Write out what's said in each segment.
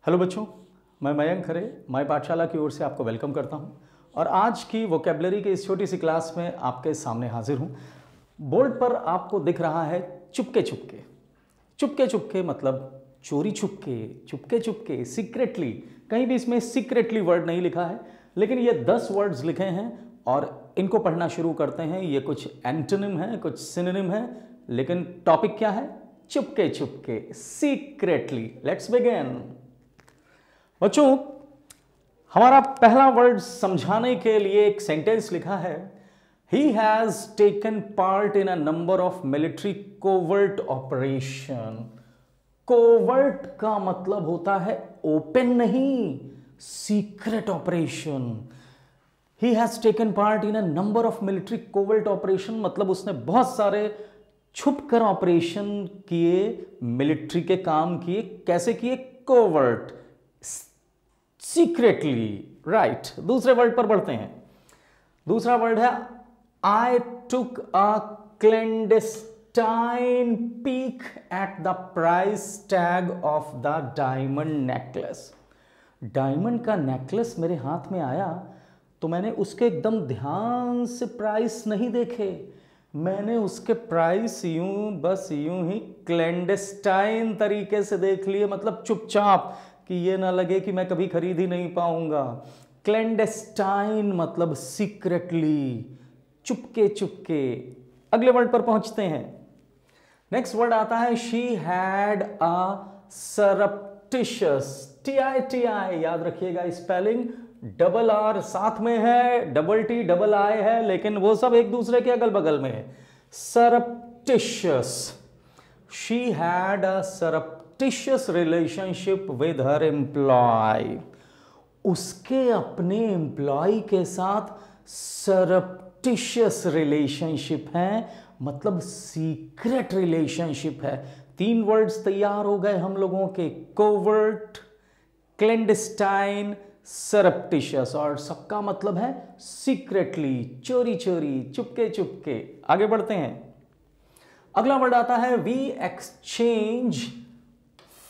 Hello बच्चों, मैं मयंक खरे my पाठशाला की ओर से आपको वेलकम करता हूं और आज की वोकेबलरी की इस छोटी सी क्लास में आपके सामने हाजिर हूं। बोर्ड पर आपको दिख रहा है चुपके चुपके। चुपके चुपके मतलब चोरी छुपके, चुपके चुपके, सीक्रेटली। कहीं भी इसमें सीक्रेटली वर्ड नहीं लिखा है, लेकिन ये 10 वर्ड्स लिखे हैं और इनको पढ़ना शुरू करते हैं। ये कुछ एंटोनिम है, कुछ सिनोनिम है, लेकिन टॉपिक क्या है? Chupke Chupke, secretly. Let's begin. बच्चों, हमारा पहला वर्ड समझाने के लिए एक सेंटेंस लिखा है। He has taken part in a number of military covert operation. Covert का मतलब होता है ओपन नहीं, secret operation. He has taken part in a number of military covert operation मतलब उसने बहुत सारे छुपकर ऑपरेशन किए, मिलिट्री के काम किए। कैसे किए? Covert, secretly. राइट। दूसरे वर्ड पर बढ़ते हैं। दूसरा वर्ड है I took a clandestine peek at the price tag of the diamond necklace. Diamond का नेकलेस मेरे हाथ में आया तो मैंने उसके एकदम ध्यान से प्राइस नहीं देखे, मैंने उसके प्राइस बस यूं ही क्लैंडेस्टाइन तरीके से देख लिए, मतलब चुपचाप, कि ये ना लगे कि मैं कभी खरीद ही नहीं पाऊंगा। क्लैंडेस्टाइन मतलब सीक्रेटली, चुपके चुपके। अगले वर्ड पर पहुंचते हैं। नेक्स्ट वर्ड आता है शी हैड अ सरप्टिशियस। TI याद रखिएगा स्पेलिंग। डबल आर साथ में है, डबल टी डबल आई है, लेकिन वो सब एक दूसरे के अगल बगल में है। Surreptitious. She had a surreptitious relationship with her employee. उसके अपने एम्प्लॉय के साथ सरप्टिशियस रिलेशनशिप है, मतलब सीक्रेट रिलेशनशिप है। 3 वर्ड्स तैयार हो गए हम लोगों के, कोवर्ट, क्लैंडेस्टाइन, सरप्टिशियस, और सबका मतलब है सीक्रेटली, चोरी चोरी, चुपके चुपके। आगे बढ़ते हैं। अगला वर्ड आता है we exchange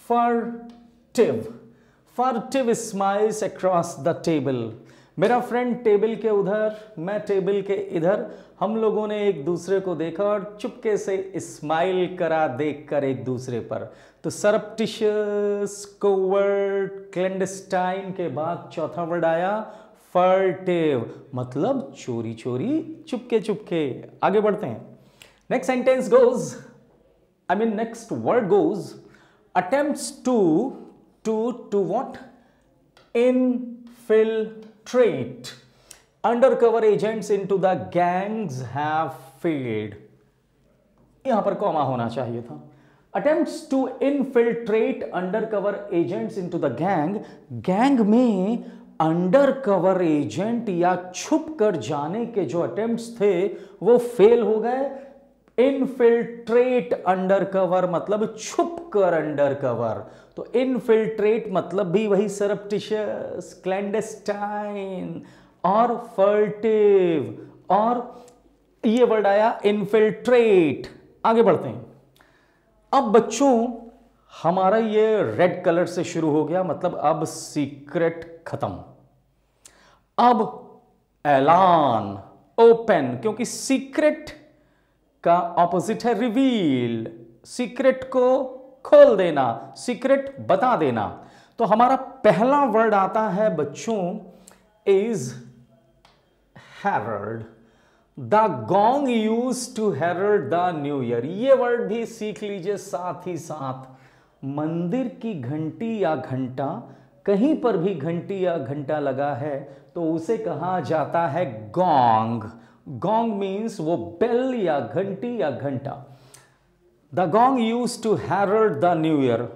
furtive. Furtive smiles across the table. मेरा फ्रेंड टेबल के उधर, मैं टेबल के इधर, हम लोगों ने एक दूसरे को देखा और चुपके से स्माइल करा देखकर एक दूसरे पर। तो सरप्टिशियस, कोवर्ट, क्लैंडेस्टाइन के बाद चौथा वर्ड आया फर्टिव, मतलब चोरी चोरी, चुपके चुपके। आगे बढ़ते हैं। Next sentence goes, next word goes attempts to what? Infiltrate undercover agents into the gangs have failed. यहां पर कॉमा होना चाहिए था। attempts to infiltrate undercover agents into the gang। Gang में अंडरकवर एजेंट या छुप कर जाने के जो अटेम्प्ट्स थे वो फेल हो गए। इनफिल्ट्रेट अंडरकवर मतलब छुप कर अंडरकवर, तो इनफिल्ट्रेट मतलब भी वही सरप्टिशियस, क्लैंडेस्टाइन और फर्टिव, और ये वर्ड आया इनफिल्ट्रेट। आगे बढ़ते हैं। अब बच्चों हमारा ये रेड कलर से शुरू हो गया, मतलब अब सीक्रेट खत्म। अब ऐलान, ओपन, क्योंकि सीक्रेट का ऑपोजिट है रिवील। सीक्रेट को खोल देना, सीक्रेट बता देना। तो हमारा पहला वर्ड आता है बच्चों is herald. The gong used to herald the new year. ये वर्ड भी सीख लीजिए साथ ही साथ। मंदिर की घंटी या घंटा, कहीं पर भी घंटी या घंटा लगा है तो उसे कहा जाता है गॉन्ग। गॉन्ग मीन्स वो बेल या घंटी या घंटा। The gong used to herald the new year.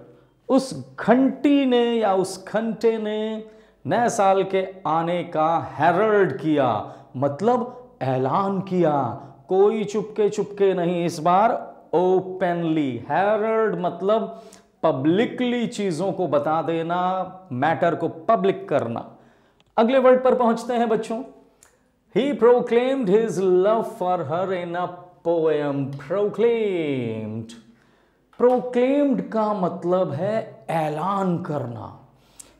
उस घंटी ने या उस घंटे ने नए साल के आने का हेरल्ड किया, मतलब ऐलान किया। कोई चुपके चुपके नहीं, इस बार ओपनली। हेरल्ड मतलब पब्लिकली चीजों को बता देना, मैटर को पब्लिक करना। अगले वर्ड पर पहुंचते हैं बच्चों। He proclaimed his love for her in a poem. Proclaimed का मतलब है ऐलान करना।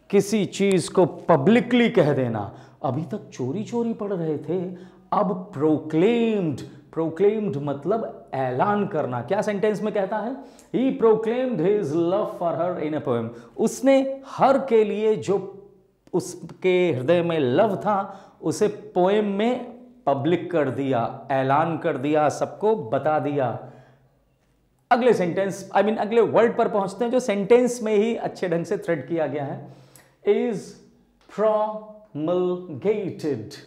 किसी चीज को पब्लिकली कह देना। अभी तक चोरी चोरी पढ़ रहे थे, अब प्रोक्लेम्ड। प्रोक्लेम्ड मतलब ऐलान करना। क्या सेंटेंस में कहता है? He proclaimed his love for her in a poem. उसने हर के लिए जो उसके हृदय में लव था उसे पोएम में पब्लिक कर दिया, ऐलान कर दिया, सबको बता दिया। अगले सेंटेंस अगले वर्ड पर पहुंचते हैं जो सेंटेंस में ही अच्छे ढंग से थ्रेड किया गया है। Is promulgated.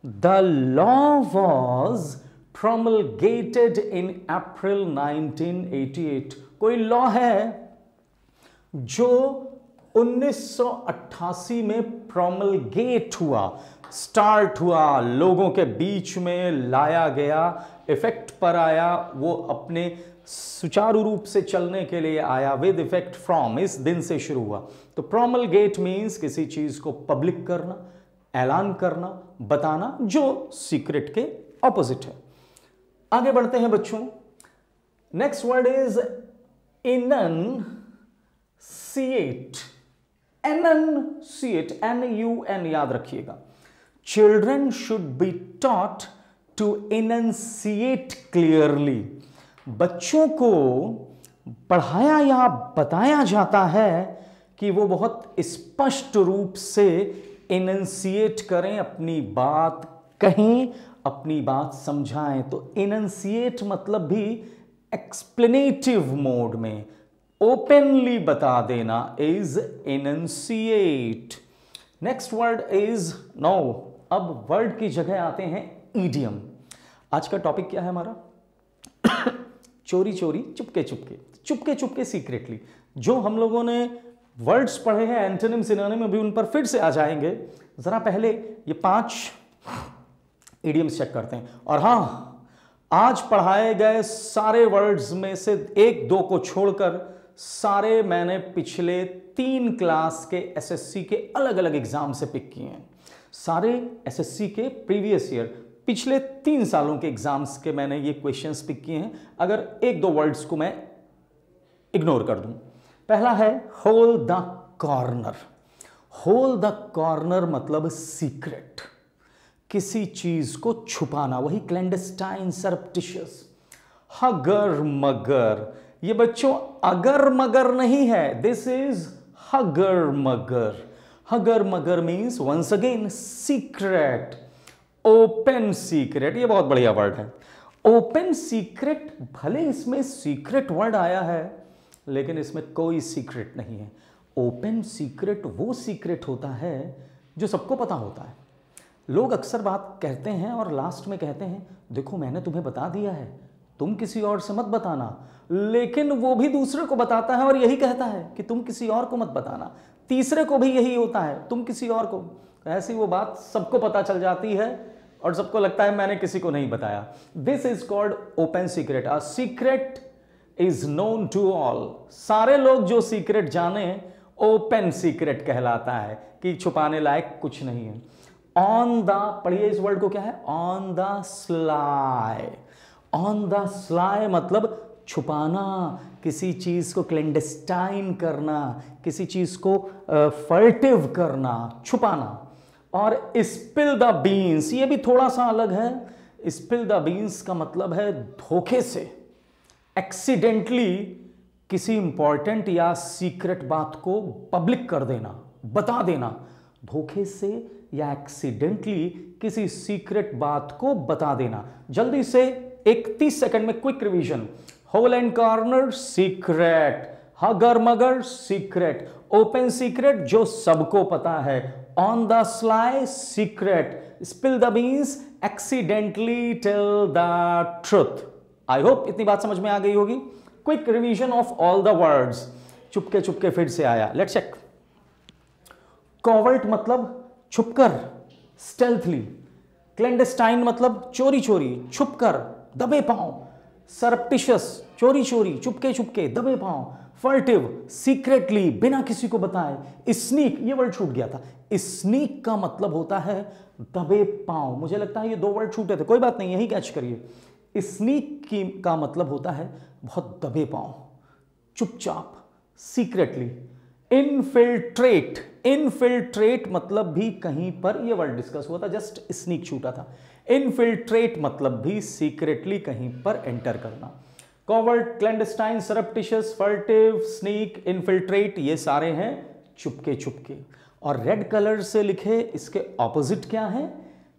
The law was promulgated in April 1988. कोई लॉ है जो 1988 में promulgate हुआ, स्टार्ट हुआ, लोगों के बीच में लाया गया, इफेक्ट पर आया, वो अपने सुचारू रूप से चलने के लिए आया। विद इफेक्ट फ्रॉम, इस दिन से शुरू हुआ। तो प्रोमलगेट मीन्स किसी चीज को पब्लिक करना, ऐलान करना, बताना, जो सीक्रेट के ऑपोजिट है। आगे बढ़ते हैं बच्चों। Next word is enunciate. Enunciate, NUN याद रखिएगा। Children should be taught to enunciate clearly. बच्चों को पढ़ाया या बताया जाता है कि वो बहुत स्पष्ट रूप से एनंसिएट करें, अपनी बात कहें, अपनी बात समझाएं। तो एनंसिएट मतलब भी एक्सप्लेनेटिव मोड में ओपनली बता देना is enunciate. Next word is no. अब वर्ड की जगह आते हैं ईडियम। आज का टॉपिक क्या है हमारा? चोरी चोरी, चुपके चुपके, चुपके चुपके, सीक्रेटली। जो हम लोगों ने वर्ड्स पढ़े हैं एंटोनिम सिनोनिम में भी उन पर फिर से आ जाएंगे। जरा पहले ये 5 इडियम्स चेक करते हैं। और हां, आज पढ़ाए गए सारे वर्ड्स में से 1-2 को छोड़कर सारे मैंने पिछले 3 क्लास के SSC के अलग अलग एग्जाम से पिक किए हैं। सारे SSC के प्रीवियस ईयर, पिछले 3 सालों के एग्जाम्स के मैंने ये क्वेश्चंस पिक किए हैं। अगर 1-2 वर्ड्स को मैं इग्नोर कर दूं। पहला है hold the corner. Hold the corner मतलब सीक्रेट, किसी चीज को छुपाना, वही क्लैंडस्टाइन, सरप्टिशियस। हगर मगर, ये बच्चों अगर मगर नहीं है, this is हगर mugger. Hugger mugger means once again secret, open secret. ये बहुत बढ़िया वर्ड है, ओपन सीक्रेट। भले इसमें सीक्रेट वर्ड आया है लेकिन इसमें कोई सीक्रेट नहीं है। ओपन सीक्रेट वो सीक्रेट होता है जो सबको पता होता है। लोग अक्सर बात कहते हैं और लास्ट में कहते हैं देखो मैंने तुम्हें बता दिया है, तुम किसी और से मत बताना। लेकिन वो भी दूसरे को बताता है और यही कहता है कि तुम किसी और को मत बताना। तीसरे को भी यही होता है, तुम किसी और को। ऐसी वो बात सबको पता चल जाती है और सबको लगता है मैंने किसी को नहीं बताया। This is called open secret. A secret is known to all. सारे लोग जो सीक्रेट जाने ओपन सीक्रेट कहलाता है कि छुपाने लायक कुछ नहीं है। ऑन द, पढ़िए इस वर्ड को, क्या है? On the sly. On the sly मतलब छुपाना, किसी चीज को क्लैंडस्टाइन करना, किसी चीज को फर्टिव करना, छुपाना। और स्पिल द बीन्स, ये भी थोड़ा सा अलग है। स्पिल द बीन्स का मतलब है धोखे से, एक्सीडेंटली किसी इंपॉर्टेंट या सीक्रेट बात को पब्लिक कर देना, बता देना। धोखे से या एक्सीडेंटली किसी सीक्रेट बात को बता देना। जल्दी से 30 सेकंड में quick revision. Hole and corner secret, hugger mugger secret, open secret जो सबको पता है, on the sly secret, spill the beans accidentally tell the truth. I hope इतनी बात समझ में आ गई होगी। Quick revision of all the words. चुपके चुपके फिर से आया, लेट्स चेक। कॉवर्ट मतलब छुपकर, स्टेल्थली। क्लैंडस्टाइन मतलब चोरी चोरी, छुपकर, दबे पांव। सरप्टिशियस, चोरी चोरी, चुपके चुपके, दबे पांव। फर्टिव, सीक्रेटली, बिना किसी को बताए। स्नीक, ये वर्ड छूट गया था। स्नीक का मतलब होता है दबे पांव। मुझे लगता है ये 2 वर्ड छूटे थे, कोई बात नहीं, यही कैच करिए। स्नीक का मतलब होता है बहुत दबे पांव, चुपचाप, सीक्रेटली। इनफिल्ट्रेट, इनफिल्ट्रेट मतलब भी कहीं पर यह वर्ड डिस्कस हुआ था, जस्ट स्नीक छूटा था। इनफिल्ट्रेट मतलब भी सीक्रेटली कहीं पर एंटर करना। कॉवर्ट, क्लैंडस्टाइन, सरप्टिशियस, फर्टिव, स्नीक, इनफिल्ट्रेट, ये सारे हैं चुपके चुपके। और रेड कलर से लिखे इसके ऑपोजिट क्या है?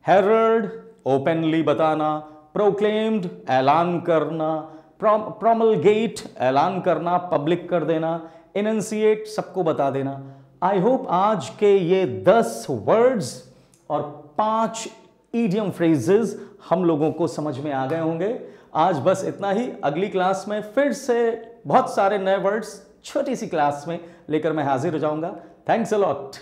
हेरल्ड, ओपनली बताना, प्रोक्लेम्ड, ऐलान करना, प्रोमलगेट, ऐलान करना, पब्लिक कर देना, इनंसिएट, सबको बता देना। आई होप आज के ये 10 वर्ड्स और 5 इडियम फ्रेजेस हम लोगों को समझ में आ गए होंगे। आज बस इतना ही। अगली क्लास में फिर से बहुत सारे नए वर्ड्स छोटी सी क्लास में लेकर मैं हाजिर हो जाऊंगा। Thanks a lot.